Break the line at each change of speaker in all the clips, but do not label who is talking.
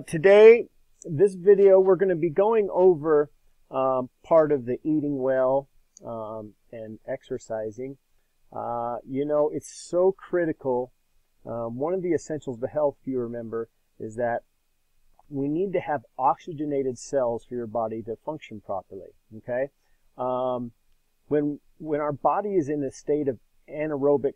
Today, this video, we're going to be going over part of the eating well and exercising. It's so critical. One of the essentials of health, if you remember, is that we need to have oxygenated cells for your body to function properly. Okay, when our body is in a state of anaerobic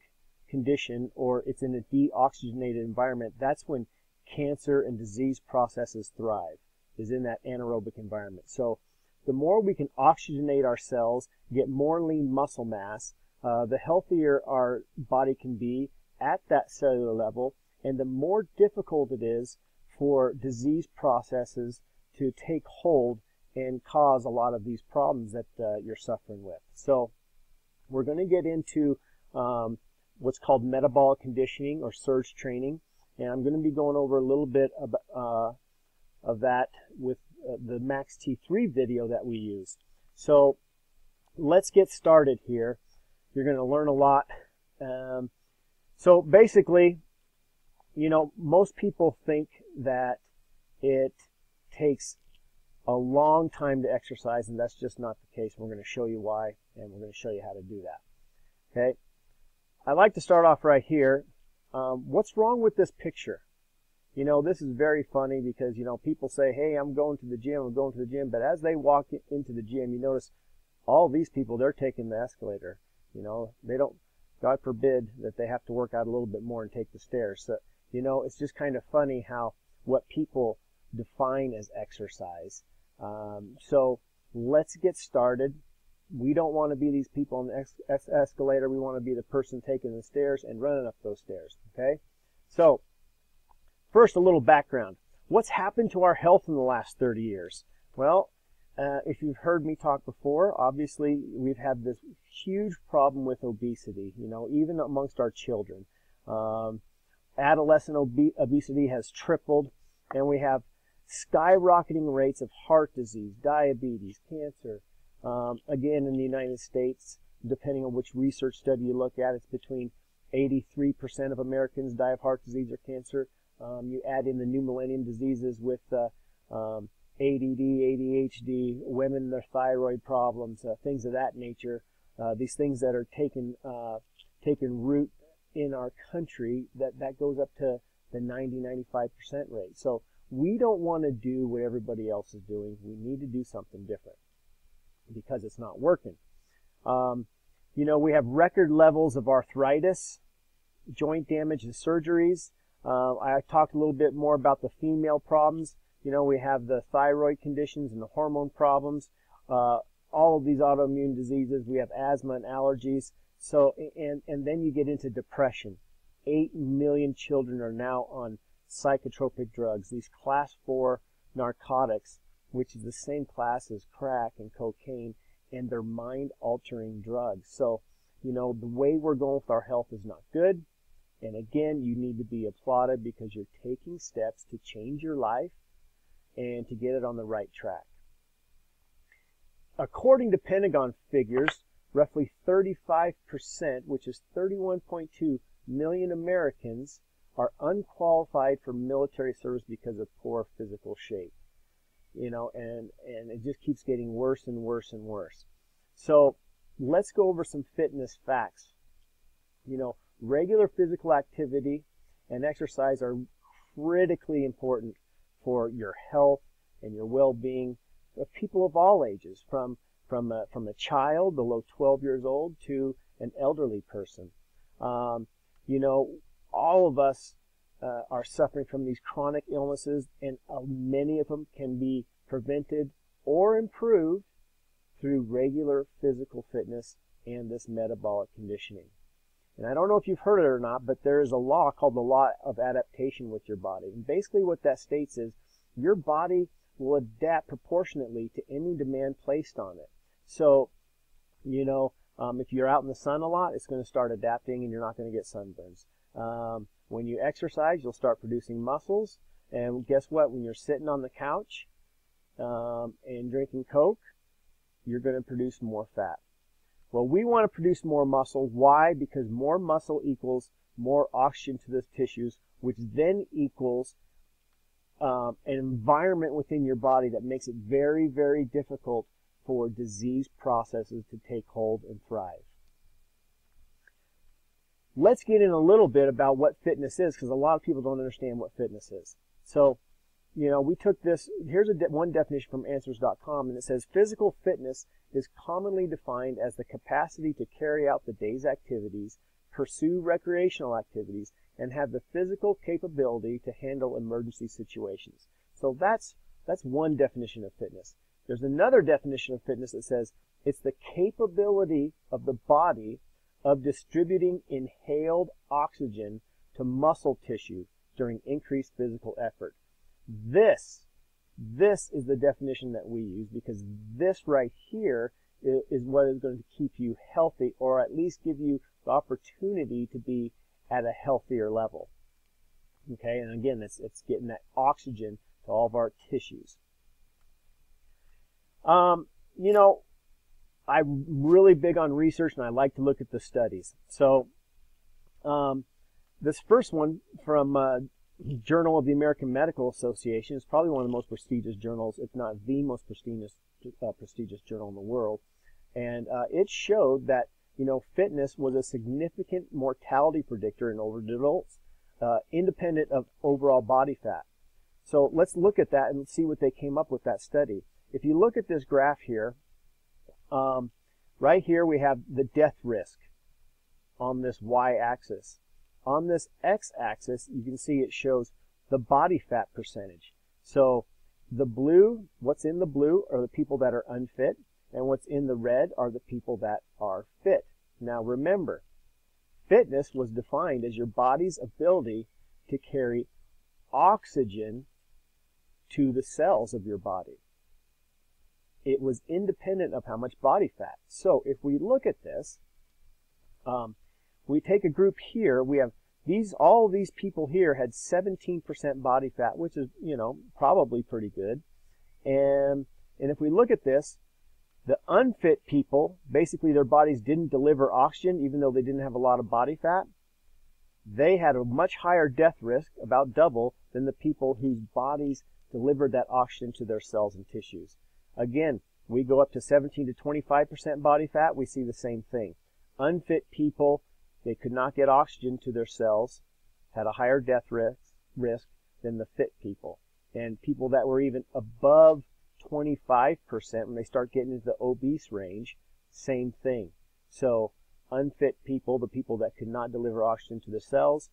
condition, or it's in a deoxygenated environment, that's when cancer and disease processes thrive, is in that anaerobic environment. So the more we can oxygenate our cells, get more lean muscle mass, the healthier our body can be at that cellular level, and the more difficult it is for disease processes to take hold and cause a lot of these problems that you're suffering with. So we're going to get into what's called metabolic conditioning or surge training, and I'm going to be going over a little bit of that with the Max T3 video that we used. So let's get started here. You're going to learn a lot. So basically, most people think that it takes a long time to exercise, and that's just not the case. We're going to show you why, and we're going to show you how to do that. Okay? I'd like to start off right here. What's wrong with this picture? This is very funny because, people say, hey, I'm going to the gym, but as they walk into the gym, you notice all these people, they're taking the escalator. They don't, God forbid that they have to work out a little bit more and take the stairs. So, it's just kind of funny how what people define as exercise. So let's get started. We don't want to be these people on the escalator. We want to be the person taking the stairs and running up those stairs. Okay? So first, a little background. What's happened to our health in the last 30 years? Well, if you've heard me talk before, obviously we've had this huge problem with obesity, even amongst our children. Adolescent obesity has tripled, and we have skyrocketing rates of heart disease, diabetes, cancer. Again, in the United States, depending on which research study you look at, it's between 83% of Americans die of heart disease or cancer. You add in the new millennium diseases with ADD, ADHD, women, their thyroid problems, things of that nature. These things that are taking root in our country, that goes up to the 90-95% rate. So we don't want to do what everybody else is doing. We need to do something different because it's not working. We have record levels of arthritis, joint damage, and surgeries. I talked a little bit more about the female problems. We have the thyroid conditions and the hormone problems, all of these autoimmune diseases. We have asthma and allergies. So, and then you get into depression. 8 million children are now on psychotropic drugs, these class 4 narcotics, which is the same class as crack and cocaine, and they're mind-altering drugs. So, the way we're going with our health is not good. And again, you need to be applauded because you're taking steps to change your life and to get it on the right track. According to Pentagon figures, roughly 35%, which is 31.2 million Americans, are unqualified for military service because of poor physical shape. And it just keeps getting worse and worse and worse. So let's go over some fitness facts. Regular physical activity and exercise are critically important for your health and your well-being of people of all ages, from a child below 12 years old to an elderly person. All of us are suffering from these chronic illnesses, and many of them can be prevented or improved through regular physical fitness and this metabolic conditioning. And I don't know if you've heard it or not, but there is a law called the law of adaptation with your body. And basically what that states is your body will adapt proportionately to any demand placed on it. So, if you're out in the sun a lot, it's going to start adapting and you're not going to get sunburns. When you exercise, you'll start producing muscles. And guess what? When you're sitting on the couch and drinking Coke, you're going to produce more fat. Well, we want to produce more muscle. Why? Because more muscle equals more oxygen to the tissues, which then equals an environment within your body that makes it very, very difficult for disease processes to take hold and thrive. Let's get in a little bit about what fitness is, because a lot of people don't understand what fitness is. So, we took this, here's one definition from answers.com, and it says physical fitness is commonly defined as the capacity to carry out the day's activities, pursue recreational activities, and have the physical capability to handle emergency situations. So that's one definition of fitness. There's another definition of fitness that says it's the capability of the body of distributing inhaled oxygen to muscle tissue during increased physical effort. This is the definition that we use, because this right here is what is going to keep you healthy, or at least give you the opportunity to be at a healthier level. Okay, and again, it's getting that oxygen to all of our tissues. I'm really big on research, and I like to look at the studies. So this first one from Journal of the American Medical Association is probably one of the most prestigious journals, if not the most prestigious journal in the world. And it showed that, fitness was a significant mortality predictor in older adults, independent of overall body fat. So let's look at that and see what they came up with that study. If you look at this graph here, right here we have the death risk on this y-axis. On this x-axis, you can see it shows the body fat percentage. So the blue, what's in the blue are the people that are unfit, and what's in the red are the people that are fit. Now remember, fitness was defined as your body's ability to carry oxygen to the cells of your body. It was independent of how much body fat. So if we look at this, we take a group here, we have all these people here had 17% body fat, which is, probably pretty good. And if we look at this, the unfit people, basically their bodies didn't deliver oxygen, even though they didn't have a lot of body fat. They had a much higher death risk, about double, than the people whose bodies delivered that oxygen to their cells and tissues. Again, we go up to 17 to 25% body fat, we see the same thing. Unfit people, they could not get oxygen to their cells, had a higher death risk than the fit people. And people that were even above 25%, when they start getting into the obese range, same thing. So unfit people, the people that could not deliver oxygen to the cells,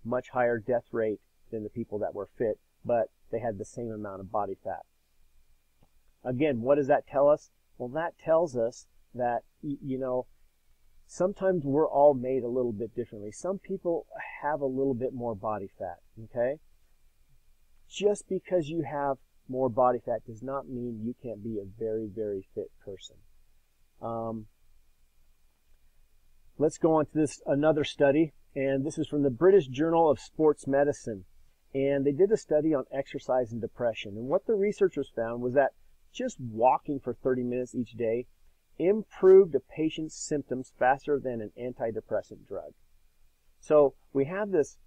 much higher death rate than the people that were fit, but they had the same amount of body fat. Again, what does that tell us? Well, that tells us that, sometimes we're all made a little bit differently. Some people have a little bit more body fat, okay? Just because you have more body fat does not mean you can't be a very, very fit person. Let's go on to another study, and this is from the British Journal of Sports Medicine. And they did a study on exercise and depression. And what the researchers found was that just walking for 30 minutes each day improved a patient's symptoms faster than an antidepressant drug. So we have this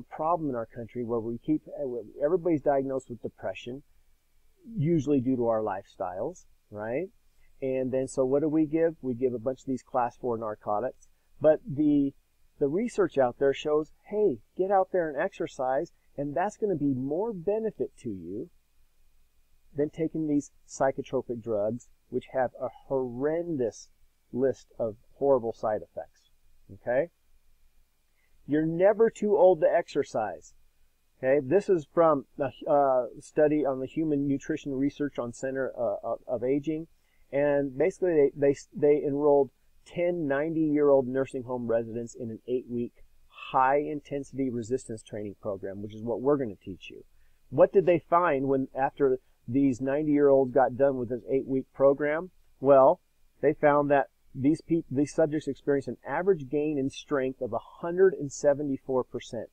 problem in our country where everybody's diagnosed with depression, usually due to our lifestyles, right? And then so what do? We give a bunch of these class 4 narcotics. But the research out there shows, hey, get out there and exercise, and that's going to be more benefit to you than taking these psychotropic drugs, which have a horrendous list of horrible side effects. Okay? You're never too old to exercise. Okay? This is from a study on the Human Nutrition Research on Center of Aging, and basically they enrolled 10 90-year-old nursing home residents in an 8-week high-intensity resistance training program, which is what we're going to teach you. What did they find after these 90-year-olds got done with this 8-week program? Well, they found that these subjects experienced an average gain in strength of 174%.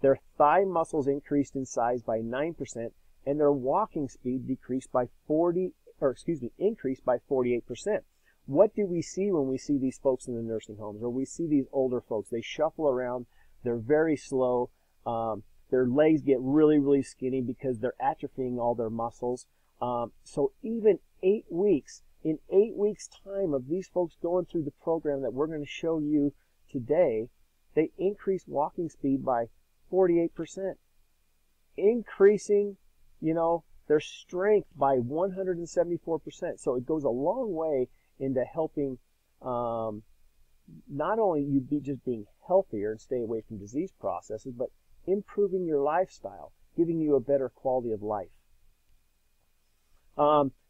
Their thigh muscles increased in size by 9%, and their walking speed increased by 48%. What do we see when we see these folks in the nursing homes, or we see these older folks? They shuffle around. They're very slow. Their legs get really, really skinny because they're atrophying all their muscles. So even 8 weeks, in 8 weeks' time of these folks going through the program that we're going to show you today, they increase walking speed by 48%, increasing, their strength by 174%. So it goes a long way into helping not only you just being healthier and stay away from disease processes, but improving your lifestyle, giving you a better quality of life.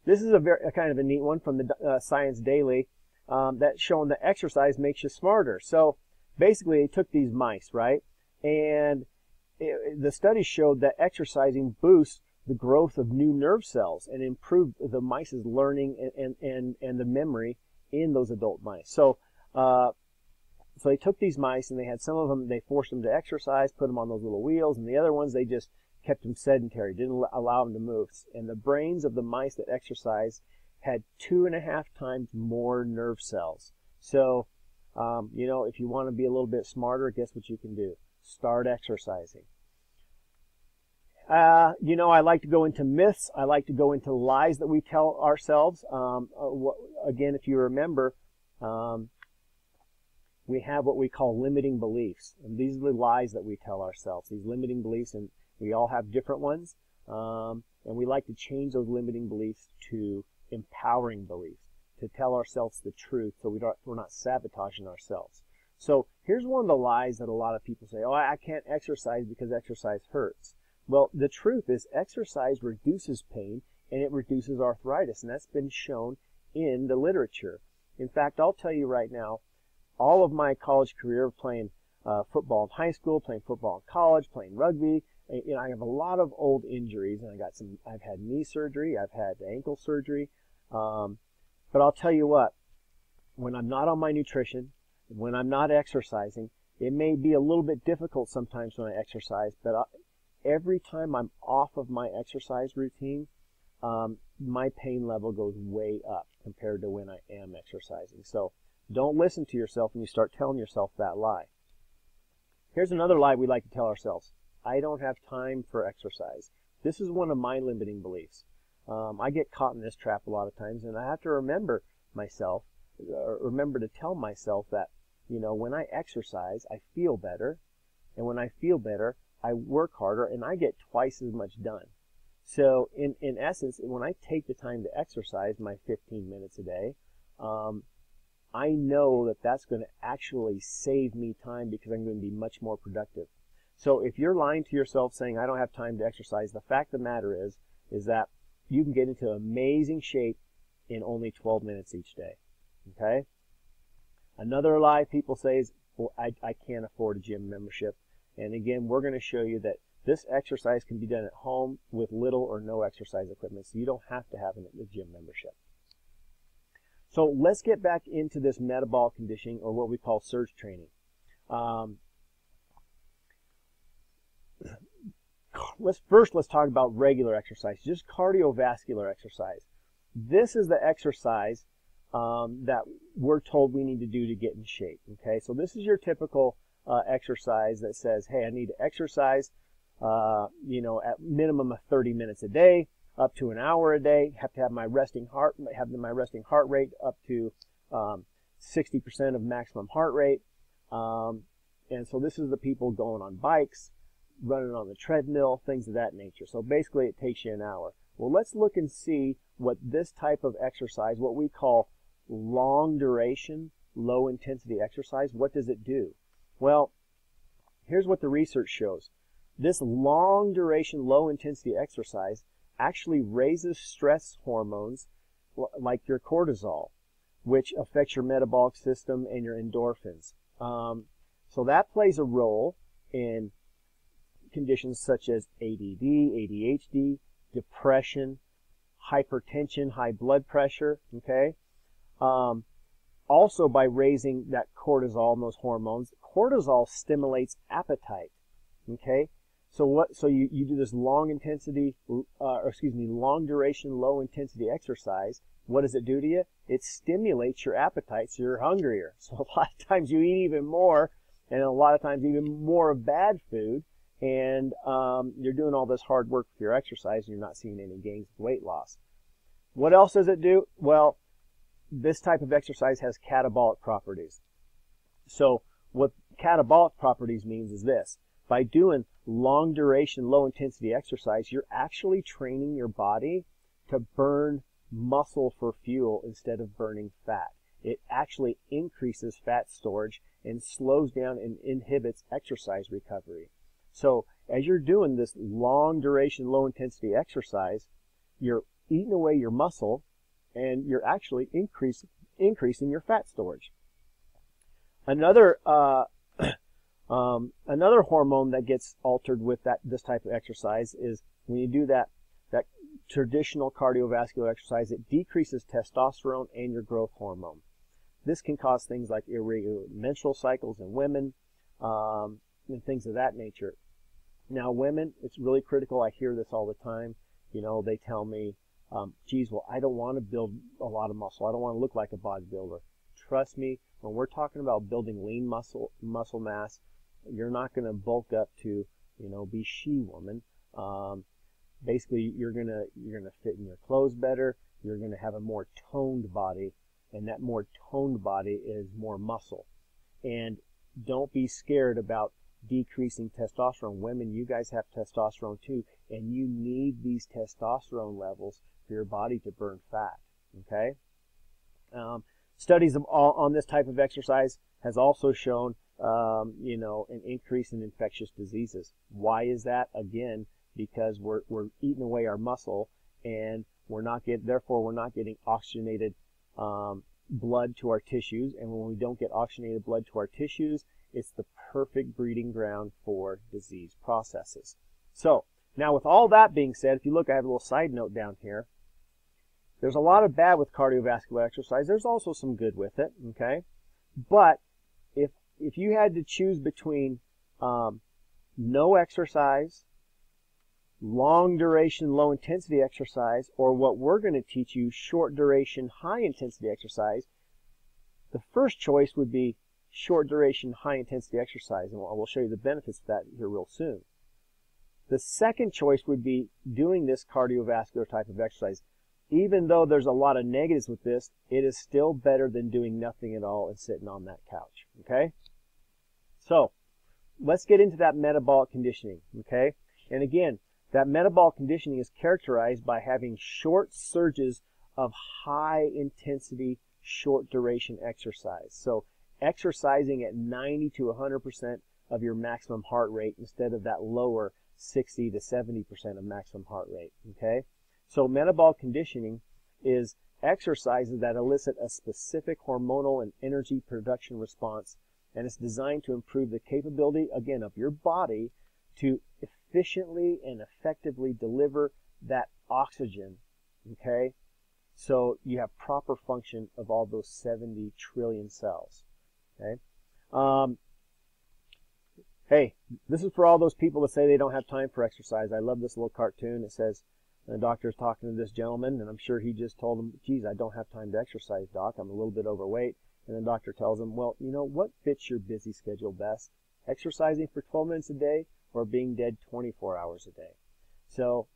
This is a kind of a neat one from the Science Daily that's showing that exercise makes you smarter. So basically, they took these mice, right? And the study showed that exercising boosts the growth of new nerve cells and improved the mice's learning and the memory in those adult mice. So they took these mice, and they had some of them, they forced them to exercise, put them on those little wheels, and the other ones, they just kept them sedentary, didn't allow them to move. And the brains of the mice that exercised had 2.5 times more nerve cells. So, if you want to be a little bit smarter, guess what you can do? Start exercising. I like to go into myths. I like to go into lies that we tell ourselves. Again, if you remember, we have what we call limiting beliefs. And these are the lies that we tell ourselves, these limiting beliefs, and we all have different ones. And we like to change those limiting beliefs to empowering beliefs, to tell ourselves the truth so we're not sabotaging ourselves. So here's one of the lies that a lot of people say, oh, I can't exercise because exercise hurts. Well, the truth is exercise reduces pain and it reduces arthritis, and that's been shown in the literature. In fact, I'll tell you right now, all of my college career playing football in high school, playing football in college, playing rugby, I have a lot of old injuries, and I've had knee surgery, I've had ankle surgery, but I'll tell you what, when I'm not on my nutrition, when I'm not exercising, it may be a little bit difficult sometimes when I exercise, but every time I'm off of my exercise routine, my pain level goes way up compared to when I am exercising. So don't listen to yourself when you start telling yourself that lie. Here's another lie we like to tell ourselves. I don't have time for exercise. This is one of my limiting beliefs. I get caught in this trap a lot of times, and I have to remember to tell myself that, when I exercise, I feel better, and when I feel better, I work harder, and I get twice as much done. So in essence, when I take the time to exercise my 15 minutes a day, I know that that's going to actually save me time because I'm going to be much more productive. So if you're lying to yourself saying, I don't have time to exercise, the fact of the matter is that you can get into amazing shape in only 12 minutes each day. Okay? Another lie people say is, well, I can't afford a gym membership. And again, we're going to show you that this exercise can be done at home with little or no exercise equipment, so you don't have to have a gym membership. So let's get back into this metabolic conditioning, or what we call surge training. Let's talk about regular exercise, just cardiovascular exercise. This is the exercise that we're told we need to do to get in shape. Okay, so this is your typical exercise that says, hey, I need to exercise, at minimum of 30 minutes a day, up to an hour a day. Have to have my resting heart rate up to 60% of maximum heart rate. And so this is the people going on bikes, running on the treadmill, things of that nature. So basically it takes you an hour. Well, let's look and see what this type of exercise, what we call long duration, low intensity exercise, what does it do? Well, here's what the research shows. This long duration, low intensity exercise actually raises stress hormones like your cortisol, which affects your metabolic system and your endorphins. So that plays a role in conditions such as ADD, ADHD, depression, hypertension, high blood pressure, okay? Also by raising that cortisol and those hormones, cortisol stimulates appetite, okay? So you do this long duration, low intensity exercise. What does it do to you? It stimulates your appetite, so you're hungrier. So a lot of times you eat even more, and a lot of times even more of bad food, and you're doing all this hard work with your exercise and you're not seeing any gains of weight loss. What else does it do? Well, this type of exercise has catabolic properties. So what catabolic properties means is this. By doing long duration, low intensity exercise, you're actually training your body to burn muscle for fuel instead of burning fat. It actually increases fat storage and slows down and inhibits exercise recovery. So as you're doing this long duration, low intensity exercise, you're eating away your muscle and you're actually increasing your fat storage. Another another hormone that gets altered with this type of exercise is when you do that traditional cardiovascular exercise, it decreases testosterone and your growth hormone. This can cause things like irregular menstrual cycles in women and things of that nature. Now, women, it's really critical. I hear this all the time. You know, they tell me, geez, well, I don't want to build a lot of muscle. I don't want to look like a bodybuilder. Trust me, when we're talking about building lean muscle mass, you're not going to bulk up to, you know, be she-woman. Basically, you're gonna fit in your clothes better. You're gonna have a more toned body, and that more toned body is more muscle. And don't be scared about decreasing testosterone. Women, you guys have testosterone too, and you need these testosterone levels for your body to burn fat. Okay. Studies on this type of exercise has also shown, you know, an increase in infectious diseases. Why is that? Again, because we're eating away our muscle, and therefore we're not getting oxygenated blood to our tissues. And when we don't get oxygenated blood to our tissues, it's the perfect breeding ground for disease processes. So now, with all that being said, if you look, I have a little side note down here. There's a lot of bad with cardiovascular exercise. There's also some good with it, okay? But if you had to choose between no exercise, long duration, low intensity exercise, or what we're going to teach you, short duration, high intensity exercise, the first choice would be short duration, high intensity exercise, and we'll show you the benefits of that here real soon. The second choice would be doing this cardiovascular type of exercise. Even though there's a lot of negatives with this, it is still better than doing nothing at all and sitting on that couch, okay? So let's get into that metabolic conditioning, okay? And again, that metabolic conditioning is characterized by having short surges of high intensity, short duration exercise. So exercising at 90 to 100% of your maximum heart rate instead of that lower 60 to 70% of maximum heart rate, okay? So metabolic conditioning is exercises that elicit a specific hormonal and energy production response, and it's designed to improve the capability, again, of your body to efficiently and effectively deliver that oxygen, okay? So you have proper function of all those 70 trillion cells, okay? Hey, this is for all those people that say they don't have time for exercise. I love this little cartoon. It says, the doctor's talking to this gentleman, and I'm sure he just told him, geez, I don't have time to exercise, doc. I'm a little bit overweight. And the doctor tells him, well, you know, what fits your busy schedule best? Exercising for 12 minutes a day or being dead 24 hours a day? So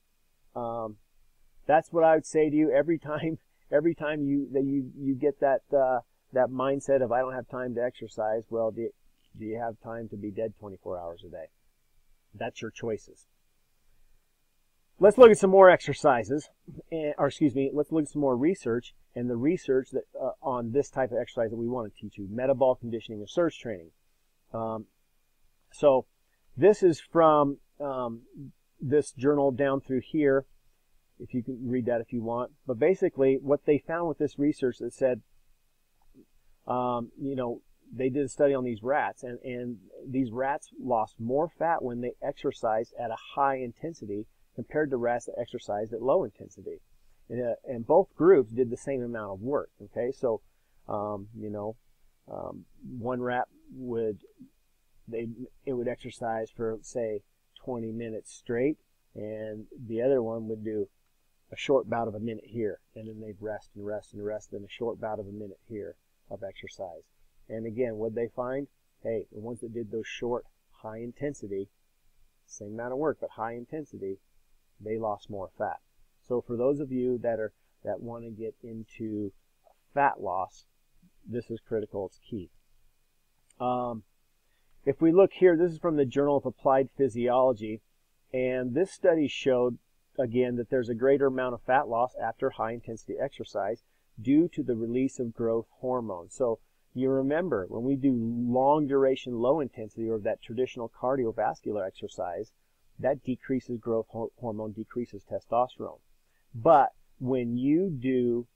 that's what I would say to you every time you get that mindset of I don't have time to exercise. Well, do you have time to be dead 24 hours a day? That's your choices. Let's look at some more exercises, let's look at some more research, and the research that on this type of exercise that we want to teach you, metabolic conditioning and surge training. So this is from this journal down through here, if you can read that if you want. But basically, what they found with this research that said, you know, they did a study on these rats, and these rats lost more fat when they exercised at a high intensity compared to rats that exercised at low intensity. And both groups did the same amount of work, okay? So, you know, one rat would exercise for, say, 20 minutes straight, and the other one would do a short bout of a minute here, and then they'd rest and rest and rest, then a short bout of a minute here of exercise. And again, what they find? Hey, the ones that did those short, high intensity same amount of work, but high intensity, they lost more fat. So for those of you that want to get into fat loss, this is critical. It's key. If we look here, this is from the Journal of Applied Physiology, and this study showed, again, that there's a greater amount of fat loss after high-intensity exercise due to the release of growth hormone. So you remember, when we do long-duration, low-intensity, or that traditional cardiovascular exercise, that decreases growth hormone, decreases testosterone. But when you do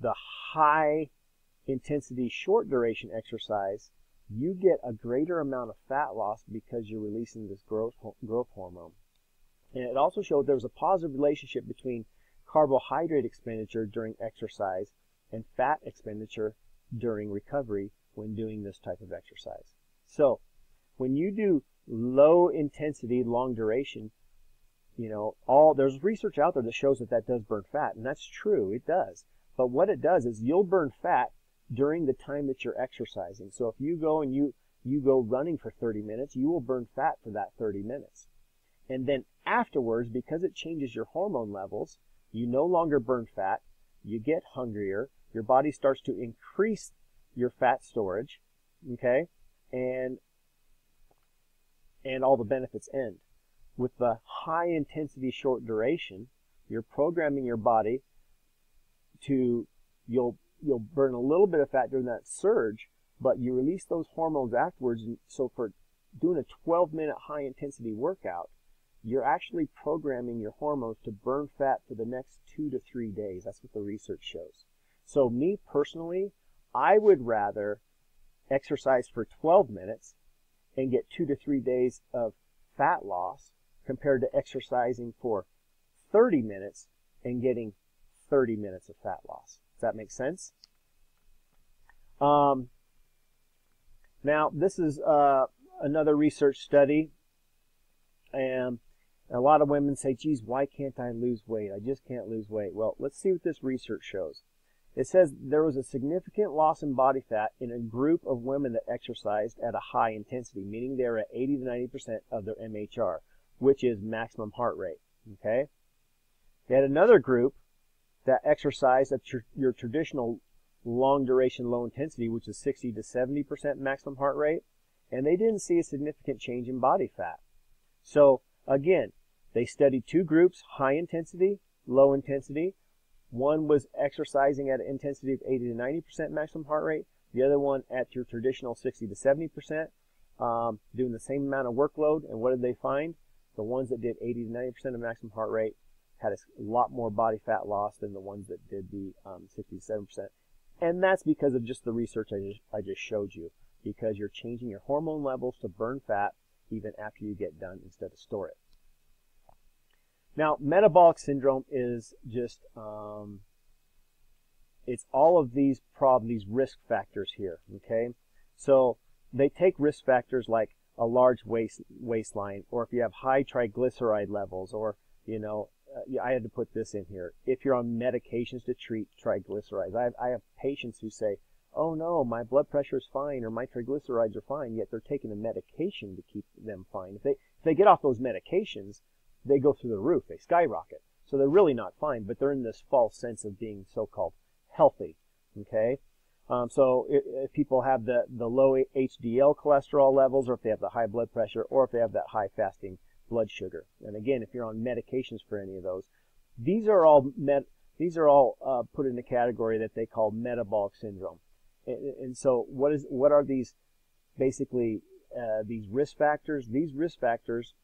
the high-intensity, short-duration exercise, you get a greater amount of fat loss because you're releasing this growth hormone. And it also showed there was a positive relationship between carbohydrate expenditure during exercise and fat expenditure during recovery when doing this type of exercise. So when you do low intensity, long duration, there's research out there that shows that does burn fat, and that's true, it does. But what it does is you'll burn fat during the time that you're exercising. So if you go and you go running for 30 minutes, you will burn fat for that 30 minutes. And then afterwards, because it changes your hormone levels, you no longer burn fat, you get hungrier, your body starts to increase your fat storage, okay? And all the benefits end. With the high intensity, short duration, you're programming your body to, you'll burn a little bit of fat during that surge, but you release those hormones afterwards. And so for doing a 12-minute high-intensity workout, you're actually programming your hormones to burn fat for the next 2 to 3 days. That's what the research shows. So me personally, I would rather exercise for 12 minutes and get 2 to 3 days of fat loss compared to exercising for 30 minutes and getting 30 minutes of fat loss. Does that make sense? Now, this is another research study, and a lot of women say, geez, why can't I lose weight? I just can't lose weight. Well, let's see what this research shows. It says there was a significant loss in body fat in a group of women that exercised at a high intensity, meaning they were at 80 to 90% of their MHR, which is maximum heart rate. Okay? They had another group that exercised at your traditional long duration, low intensity, which is 60 to 70% maximum heart rate, and they didn't see a significant change in body fat. So again, they studied two groups, high intensity, low intensity. One was exercising at an intensity of 80 to 90% maximum heart rate. The other one at your traditional 60 to 70%, doing the same amount of workload. And what did they find? The ones that did 80 to 90% of maximum heart rate had a lot more body fat loss than the ones that did the 60 to 70%. And that's because of just the research I just showed you, because you're changing your hormone levels to burn fat even after you get done instead of store it. Now, metabolic syndrome is just, it's all of these risk factors here, okay? So they take risk factors like a large waistline, or if you have high triglyceride levels, or, I had to put this in here. If you're on medications to treat triglycerides, I have patients who say, oh no, my blood pressure is fine, or my triglycerides are fine, yet they're taking a medication to keep them fine. If they get off those medications, they go through the roof, they skyrocket. So they're really not fine, but they're in this false sense of being so-called healthy, okay? So if people have the low HDL cholesterol levels, or if they have the high blood pressure, or if they have that high fasting blood sugar. And again, if you're on medications for any of those, these are all put in a category that they call metabolic syndrome. And so what are these basically these risk factors? These risk factors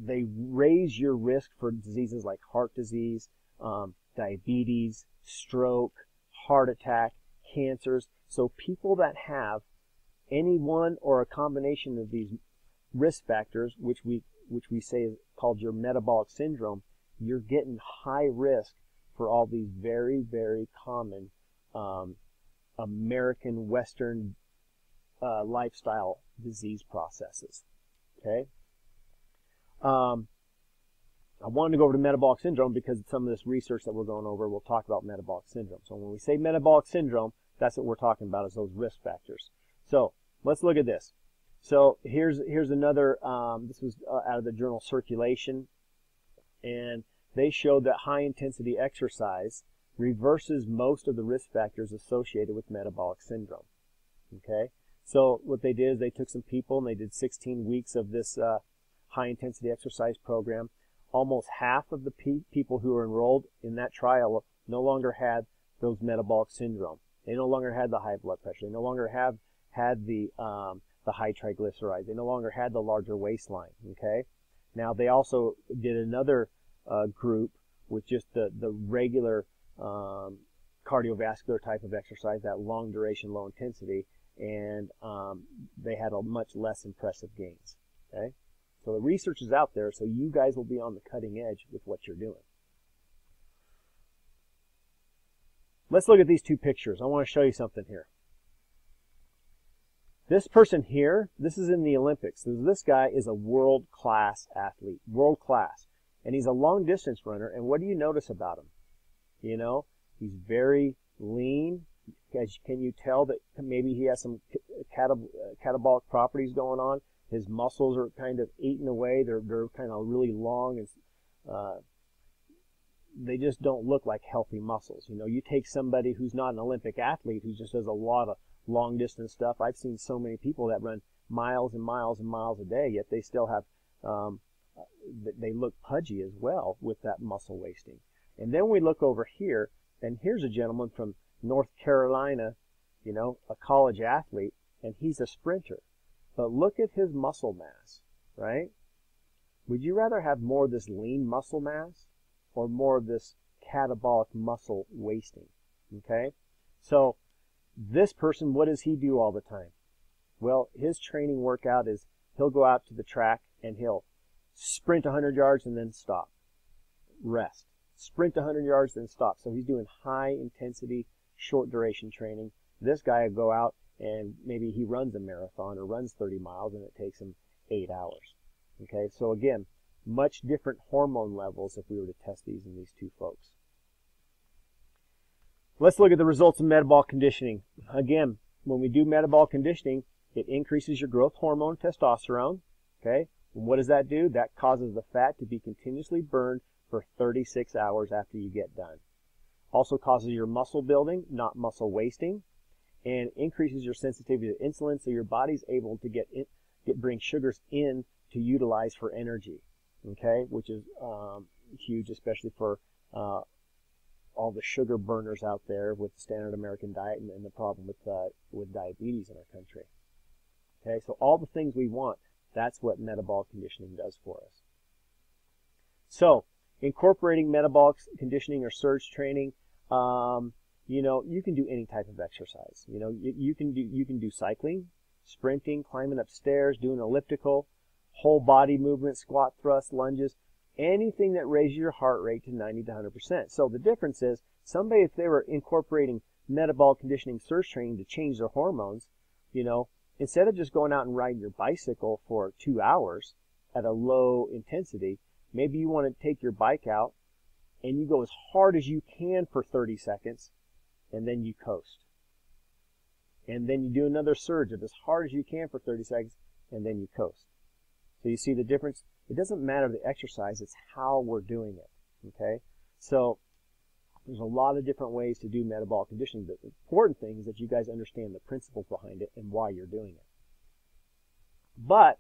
they raise your risk for diseases like heart disease, diabetes, stroke, heart attack, cancers. So people that have any one or a combination of these risk factors, which we say is called your metabolic syndrome, you're getting high risk for all these very, very common American Western lifestyle disease processes. Okay. I wanted to go over to metabolic syndrome because some of this research that we're going over will talk about metabolic syndrome. So when we say metabolic syndrome, that's what we're talking about, is those risk factors. So let's look at this. So here's another, this was out of the journal Circulation, and they showed that high intensity exercise reverses most of the risk factors associated with metabolic syndrome. Okay, so what they did is they took some people and they did 16 weeks of this high intensity exercise program. Almost half of the people who were enrolled in that trial no longer had those metabolic syndrome. They no longer had the high blood pressure. They no longer had the high triglycerides. They no longer had the larger waistline. Okay, now they also did another group with just the regular cardiovascular type of exercise, that long duration, low intensity, and they had a much less impressive gains. Okay, so the research is out there, so you guys will be on the cutting edge with what you're doing. Let's look at these two pictures. I want to show you something here. This person here, this is in the Olympics. This guy is a world-class athlete, world-class, and he's a long-distance runner. And what do you notice about him? You know, he's very lean. Can you tell that maybe he has some catabolic properties going on? His muscles are kind of eaten away. They're kind of really long, and they just don't look like healthy muscles. You know, you take somebody who's not an Olympic athlete who just does a lot of long distance stuff. I've seen so many people that run miles and miles and miles a day, yet they still have, they look pudgy as well with that muscle wasting. And then we look over here, and here's a gentleman from North Carolina, you know, a college athlete, and he's a sprinter. But look at his muscle mass, right? Would you rather have more of this lean muscle mass or more of this catabolic muscle wasting? Okay? So this person, what does he do all the time? Well, his training workout is he'll go out to the track and he'll sprint 100 yards and then stop. Rest. Sprint 100 yards, then stop. So he's doing high intensity, short duration training. This guy will go out and maybe he runs a marathon or runs 30 miles and it takes him 8 hours. Okay, so again, much different hormone levels if we were to test these in these two folks. Let's look at the results of metabolic conditioning. Again, when we do metabolic conditioning, it increases your growth hormone, testosterone. Okay, and what does that do? That causes the fat to be continuously burned for 36 hours after you get done. Also causes your muscle building, not muscle wasting, and increases your sensitivity to insulin, so your body's able to bring sugars in to utilize for energy. Okay, which is huge, especially for all the sugar burners out there with the standard American diet and the problem with diabetes in our country. Okay, so all the things we want, that's what metabolic conditioning does for us. So, incorporating metabolic conditioning or surge training, you know, you can do any type of exercise. You know, you can do cycling, sprinting, climbing up stairs, doing elliptical, whole body movement, squat, thrust, lunges, anything that raises your heart rate to 90 to 100%. So the difference is, somebody, if they were incorporating metabolic conditioning surge training to change their hormones, you know, instead of just going out and riding your bicycle for 2 hours at a low intensity, maybe you want to take your bike out and you go as hard as you can for 30 seconds and then you coast. And then you do another surge of as hard as you can for 30 seconds and then you coast. So you see the difference? It doesn't matter the exercise, it's how we're doing it. Okay? So there's a lot of different ways to do metabolic conditioning. The important thing is that you guys understand the principles behind it and why you're doing it. But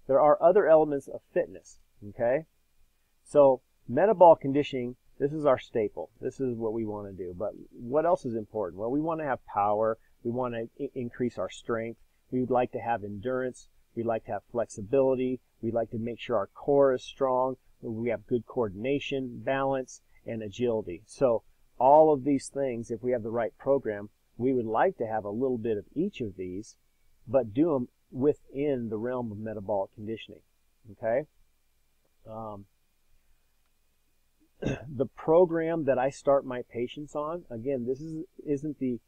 there are other elements of fitness. Okay? So metabolic conditioning, this is our staple. This is what we want to do. But what else is important? Well, we want to have power. We want to increase our strength. We would like to have endurance. We'd like to have flexibility. We'd like to make sure our core is strong. We have good coordination, balance, and agility. So all of these things, if we have the right program, we would like to have a little bit of each of these, but do them within the realm of metabolic conditioning. Okay? The program that I start my patients on, again, this isn't the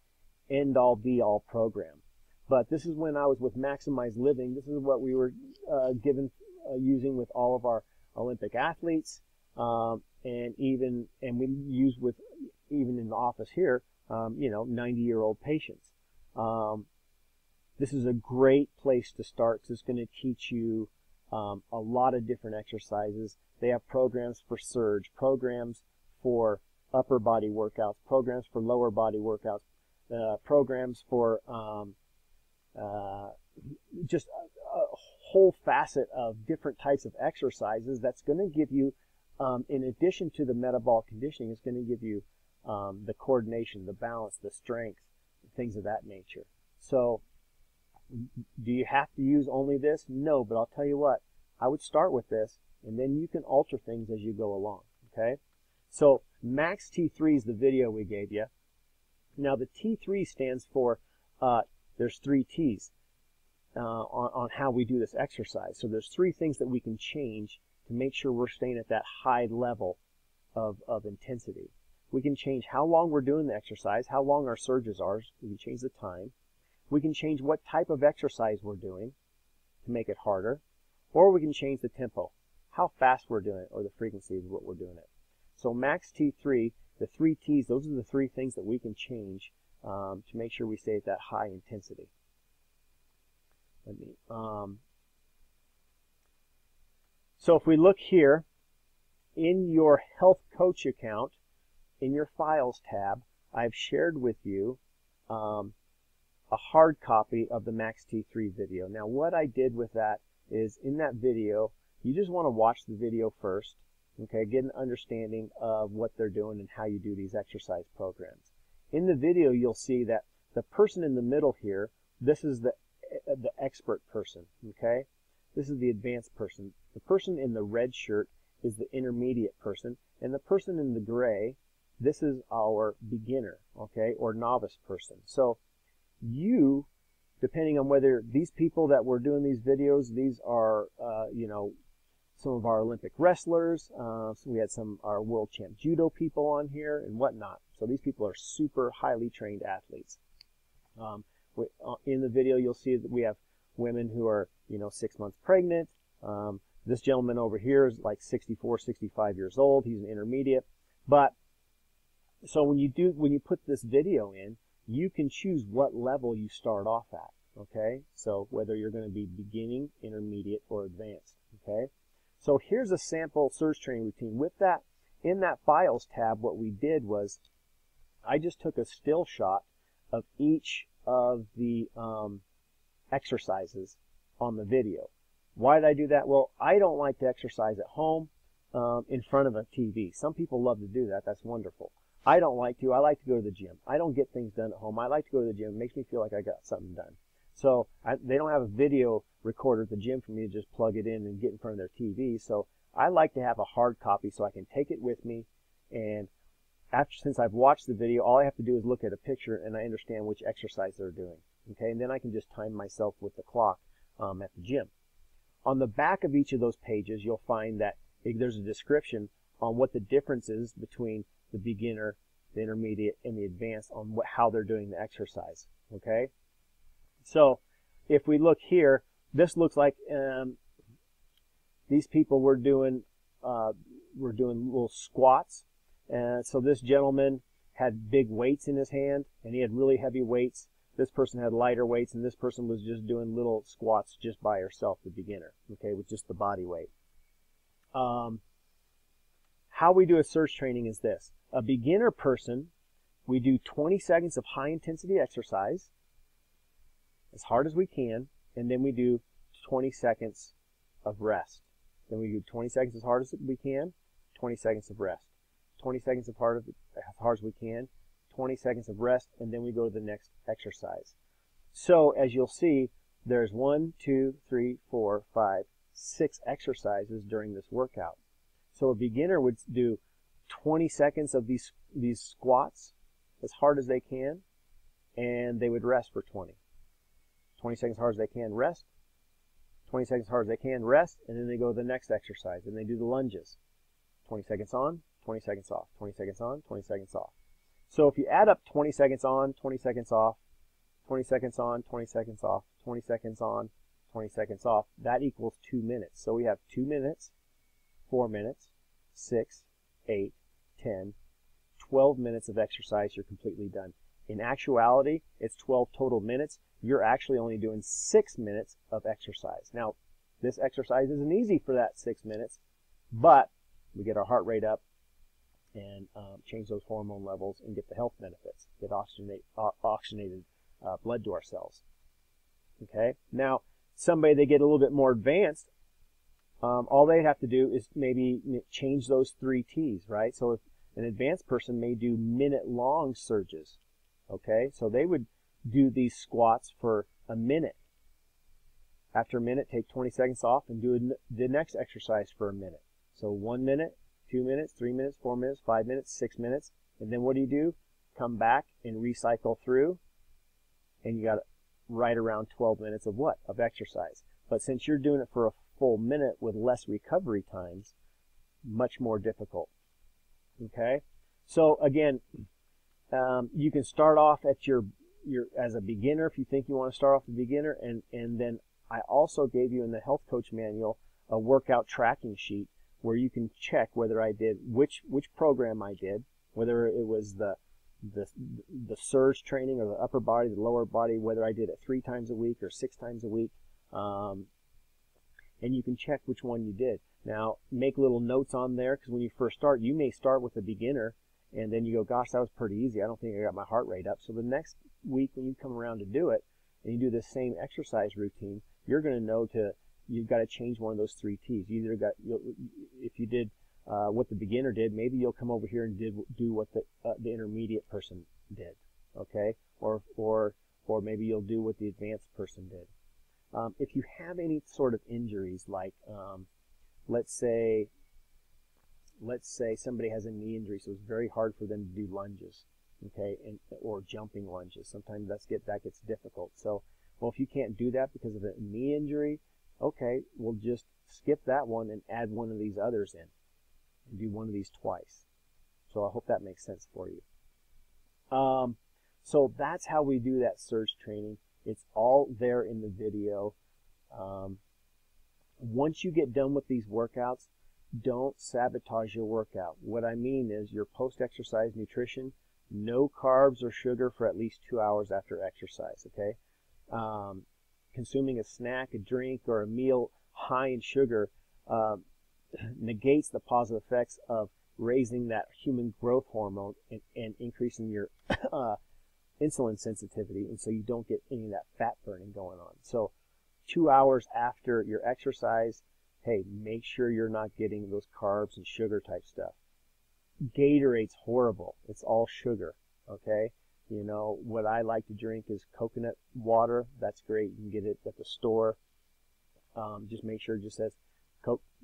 end-all, be-all program. But this is when I was with Maximized Living. This is what we were using with all of our Olympic athletes, and we use with even in the office here, you know, 90-year-old patients. this is a great place to start because it's going to teach you a lot of different exercises. They have programs for surge, programs for upper body workouts, programs for lower body workouts, programs for just a whole facet of different types of exercises that's going to give you, in addition to the metabolic conditioning, it's going to give you the coordination, the balance, the strength, things of that nature. So do you have to use only this? No, but I'll tell you what, I would start with this, and then you can alter things as you go along, okay? So Max T3 is the video we gave you. Now the T3 stands for, there's 3 T's on how we do this exercise. So there's 3 things that we can change to make sure we're staying at that high level of intensity. We can change how long we're doing the exercise, how long our surges are. We can change the time. We can change what type of exercise we're doing to make it harder. Or we can change the tempo, how fast we're doing it, or the frequency of what we're doing it. So Max T3, the 3 T's, those are the 3 things that we can change to make sure we stay at that high intensity. So if we look here, in your Health Coach account, in your Files tab, I've shared with you a hard copy of the Max T3 video. Now what I did with that is, in that video, you just want to watch the video first, okay, get an understanding of what they're doing and how you do these exercise programs. In the video, you'll see that the person in the middle here, this is the expert person, okay? This is the advanced person. The person in the red shirt is the intermediate person, and the person in the gray, this is our beginner, okay, or novice person. So you, depending on whether these people that were doing these videos, these are, you know, some of our Olympic wrestlers, so we had some our world champ judo people on here and whatnot. So these people are super highly trained athletes. In the video, you'll see that we have women who are, you know, 6 months pregnant. This gentleman over here is like 64, 65 years old. He's an intermediate. But so when you put this video in, you can choose what level you start off at. Okay, so whether you're going to be beginning, intermediate, or advanced. Okay, so here's a sample surge training routine. With that, in that Files tab, what we did was I just took a still shot of each of the exercises on the video. Why did I do that? Well, I don't like to exercise at home in front of a TV. Some people love to do that. That's wonderful. I don't like to. I like to go to the gym. I don't get things done at home. I like to go to the gym. It makes me feel like I got something done. So they don't have a video recorder at the gym for me to just plug it in and get in front of their TV. So I like to have a hard copy so I can take it with me. And since I've watched the video, all I have to do is look at a picture and I understand which exercise they're doing. Okay, and then I can just time myself with the clock at the gym. On the back of each of those pages, you'll find that there's a description on what the difference is between the beginner, the intermediate, and the advanced on how they're doing the exercise. Okay, so if we look here, this looks like these people were doing little squats. And so this gentleman had big weights in his hand, and he had really heavy weights. This person had lighter weights, and this person was just doing little squats just by herself, the beginner, okay, with just the body weight. How we do a surge training is this. A beginner person, we do 20 seconds of high-intensity exercise, as hard as we can, and then we do 20 seconds of rest. Then we do 20 seconds as hard as we can, 20 seconds of rest. 20 seconds as hard as we can, 20 seconds of rest, and then we go to the next exercise. So as you'll see, there's 1, 2, 3, 4, 5, 6 exercises during this workout. So a beginner would do 20 seconds of these squats as hard as they can, and they would rest for 20. 20 seconds as hard as they can, rest. 20 seconds as hard as they can, rest, and then they go to the next exercise, and they do the lunges. 20 seconds on, 20 seconds off, 20 seconds on, 20 seconds off. So if you add up 20 seconds on, 20 seconds off, 20 seconds on, 20 seconds off, 20 seconds on, 20 seconds off, that equals 2 minutes. So we have 2 minutes, 4 minutes, 6, 8, 10, 12 minutes of exercise, you're completely done. In actuality, it's 12 total minutes. You're actually only doing 6 minutes of exercise. Now, this exercise isn't easy for that 6 minutes, but we get our heart rate up and change those hormone levels and get the health benefits, get oxygenated blood to our cells. Okay. Now, somebody they get a little bit more advanced, all they have to do is maybe change those 3 T's, right? So if an advanced person may do minute-long surges, okay? So they would do these squats for a minute. After a minute, take 20 seconds off and do the next exercise for a minute. So 1 minute, 2 minutes, 3 minutes, 4 minutes, 5 minutes, 6 minutes. And then what do? Come back and recycle through, and you got right around 12 minutes of what? Of exercise. But since you're doing it for a full minute with less recovery times, much more difficult. Okay? So again, you can start off at your as a beginner if you think you want to start off as a beginner, and then I also gave you in the health coach manual a workout tracking sheet where you can check whether I did which program I did, whether it was the surge training or the upper body, the lower body, whether I did it 3 times a week or 6 times a week, and you can check which one you did. Now, make little notes on there, because when you first start, you may start with a beginner, and then you go, gosh, that was pretty easy. I don't think I got my heart rate up. So the next week when you come around to do it, and you do the same exercise routine, you're going to know you've got to change one of those 3 T's. If you did what the beginner did, maybe you'll come over here and do what the intermediate person did, okay? Or maybe you'll do what the advanced person did. If you have any sort of injuries, like let's say somebody has a knee injury, so it's very hard for them to do lunges, okay, or jumping lunges. Sometimes that gets difficult. So, well, if you can't do that because of a knee injury, okay, we'll just skip that one and add one of these others in and do one of these twice. So I hope that makes sense for you. So that's how we do that surge training. It's all there in the video. Once you get done with these workouts, don't sabotage your workout. What I mean is your post-exercise nutrition, no carbs or sugar for at least 2 hours after exercise, okay? Consuming a snack, a drink, or a meal high in sugar negates the positive effects of raising that human growth hormone and increasing your insulin sensitivity, and so you don't get any of that fat burning going on. So 2 hours after your exercise, hey, make sure you're not getting those carbs and sugar type stuff. Gatorade's horrible. It's all sugar, okay? You know, what I like to drink is coconut water. That's great. You can get it at the store. Just make sure it just says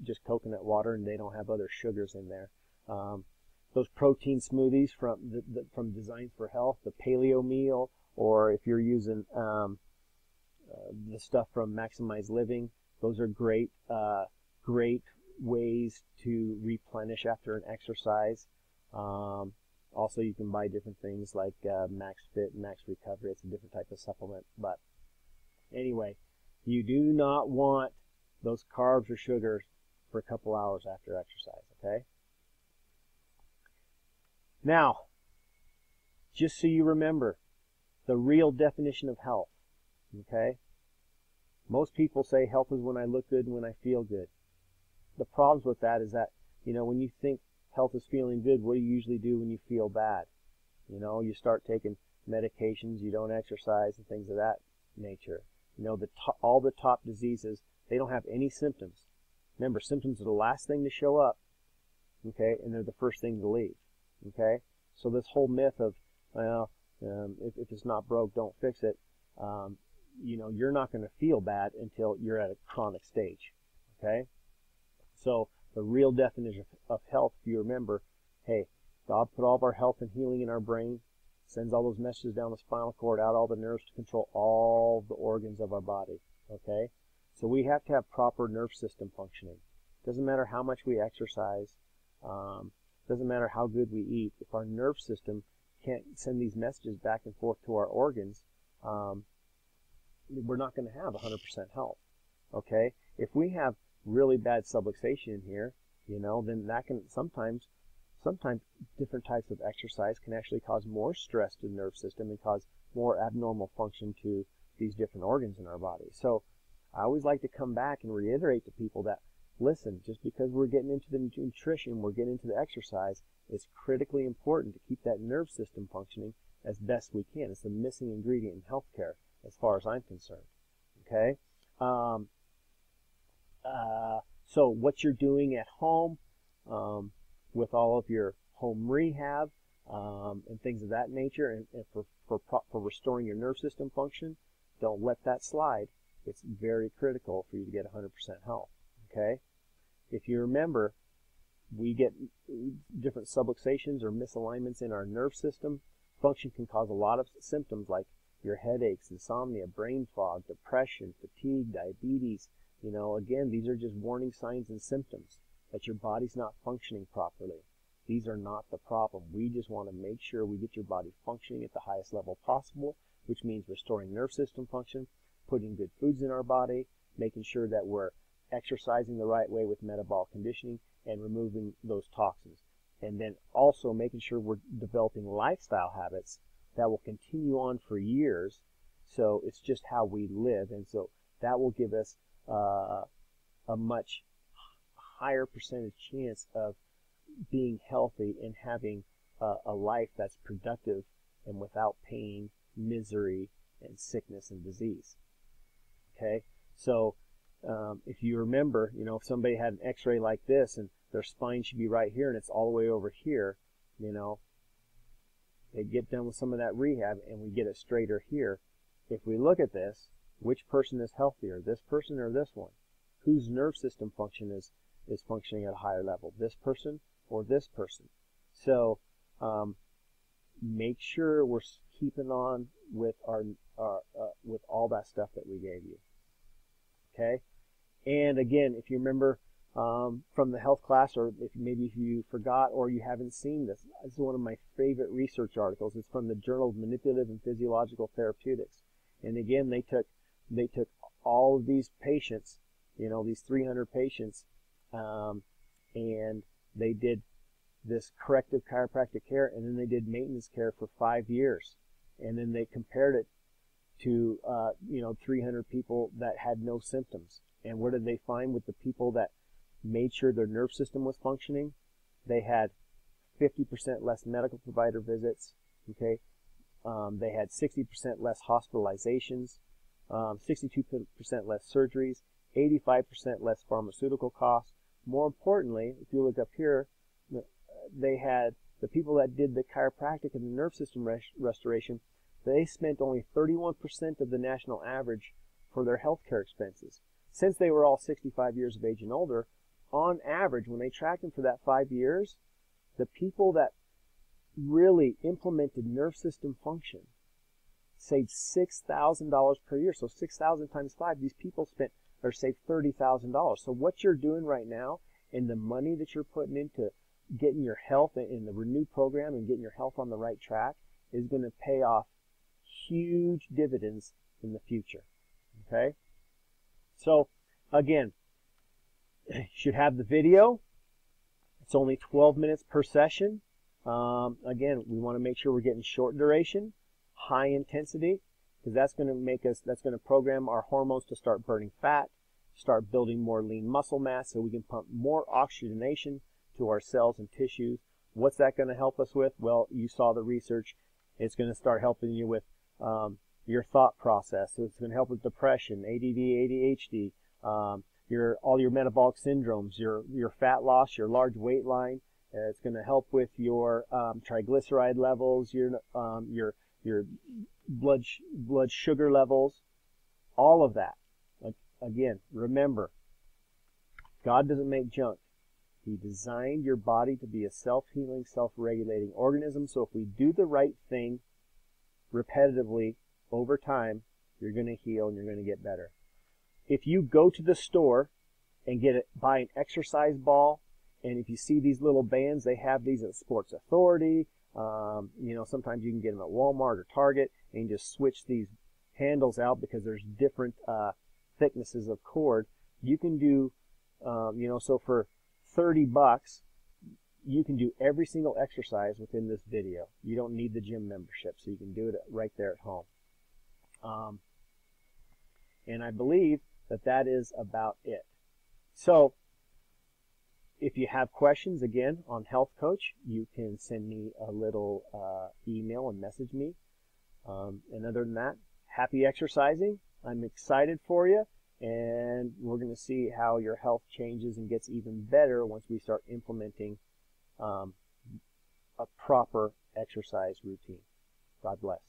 just coconut water, and they don't have other sugars in there. Those protein smoothies from Design for Health, the paleo meal, or if you're using the stuff from Maximize Living, those are great ways to replenish after an exercise. Also, you can buy different things like Max Fit, Max Recovery. It's a different type of supplement. But anyway, you do not want those carbs or sugars for a couple hours after exercise, okay? Now, just so you remember, the real definition of health, okay? Most people say health is when I look good and when I feel good. The problems with that is that, you know, when you think health is feeling good, what do you usually do when you feel bad? You know, you start taking medications, you don't exercise, and things of that nature. You know, all the top diseases, they don't have any symptoms. Remember, symptoms are the last thing to show up, okay, and they're the first thing to leave, okay? So this whole myth of, well, if it's not broke, don't fix it, you know, you're not going to feel bad until you're at a chronic stage, okay? So the real definition of health, if you remember, hey, God put all of our health and healing in our brain, sends all those messages down the spinal cord, out all the nerves to control all the organs of our body, okay? So we have to have proper nerve system functioning. Doesn't matter how much we exercise, doesn't matter how good we eat. If our nerve system can't send these messages back and forth to our organs, we're not going to have 100% health, okay? If we have really bad subluxation in here, you know, then that can sometimes sometimes different types of exercise can actually cause more stress to the nerve system and cause more abnormal function to these different organs in our body. So I always like to come back and reiterate to people that, listen, just because we're getting into the nutrition, we're getting into the exercise, it's critically important to keep that nerve system functioning as best we can. It's the missing ingredient in healthcare as far as I'm concerned. Okay? So what you're doing at home with all of your home rehab and things of that nature, and for restoring your nerve system function, don't let that slide. It's very critical for you to get 100% health. Okay? If you remember, we get different subluxations or misalignments in our nerve system. Function can cause a lot of symptoms like your headaches, insomnia, brain fog, depression, fatigue, diabetes. You know, again, these are just warning signs and symptoms that your body's not functioning properly. These are not the problem. We just want to make sure we get your body functioning at the highest level possible, which means restoring nerve system function, putting good foods in our body, making sure that we're exercising the right way with metabolic conditioning, and removing those toxins. And then also making sure we're developing lifestyle habits that will continue on for years. So it's just how we live. And so that will give us a much higher percentage chance of being healthy and having a life that's productive and without pain, misery, and sickness and disease. Okay? So if you remember, you know, if somebody had an x-ray like this and their spine should be right here and it's all the way over here, you know, they get done with some of that rehab and we get it straighter here. If we look at this, which person is healthier, this person or this one? Whose nerve system function is functioning at a higher level, this person or this person? So make sure we're keeping on with with all that stuff that we gave you. Okay? And again, if you remember from the health class, or if you forgot or you haven't seen this, this is one of my favorite research articles. It's from the Journal of Manipulative and Physiological Therapeutics. And again, they took all of these patients, you know, these 300 patients, and they did this corrective chiropractic care, and then they did maintenance care for 5 years, and then they compared it to 300 people that had no symptoms. And what did they find with the people that made sure their nerve system was functioning? They had 50% less medical provider visits. Okay, they had 60% less hospitalizations, 62% less surgeries, 85% less pharmaceutical costs. More importantly, if you look up here, they had the people that did the chiropractic and the nerve system restoration, they spent only 31% of the national average for their healthcare expenses. Since they were all 65 years of age and older, on average, when they tracked them for that 5 years, the people that really implemented nerve system function saved $6,000 per year. So 6,000 times 5, these people saved $30,000. So what you're doing right now and the money that you're putting into getting your health in the Renew program and getting your health on the right track is going to pay off huge dividends in the future. Okay? So, again, you should have the video. It's only 12 minutes per session. Again, we want to make sure we're getting short duration, high intensity, because that's going to program our hormones to start burning fat, start building more lean muscle mass so we can pump more oxygenation to our cells and tissues. What's that going to help us with? Well, you saw the research. It's going to start helping you with your thought process. So it's going to help with depression, ADD, ADHD, all your metabolic syndromes, your fat loss, your large weight line. It's going to help with your triglyceride levels, your blood sugar levels, all of that. Again, remember, God doesn't make junk. He designed your body to be a self-healing, self-regulating organism. So if we do the right thing repetitively over time, you're going to heal and you're going to get better. If you go to the store and buy an exercise ball, and if you see these little bands, they have these at Sports Authority. Sometimes you can get them at Walmart or Target, and you just switch these handles out because there's different thicknesses of cord. You can do, so for $30, you can do every single exercise within this video. You don't need the gym membership, so you can do it right there at home. And I believe that that is about it. So if you have questions, again, on Health Coach, you can send me a little email and message me. And other than that, happy exercising. I'm excited for you, and we're going to see how your health changes and gets even better once we start implementing a proper exercise routine. God bless.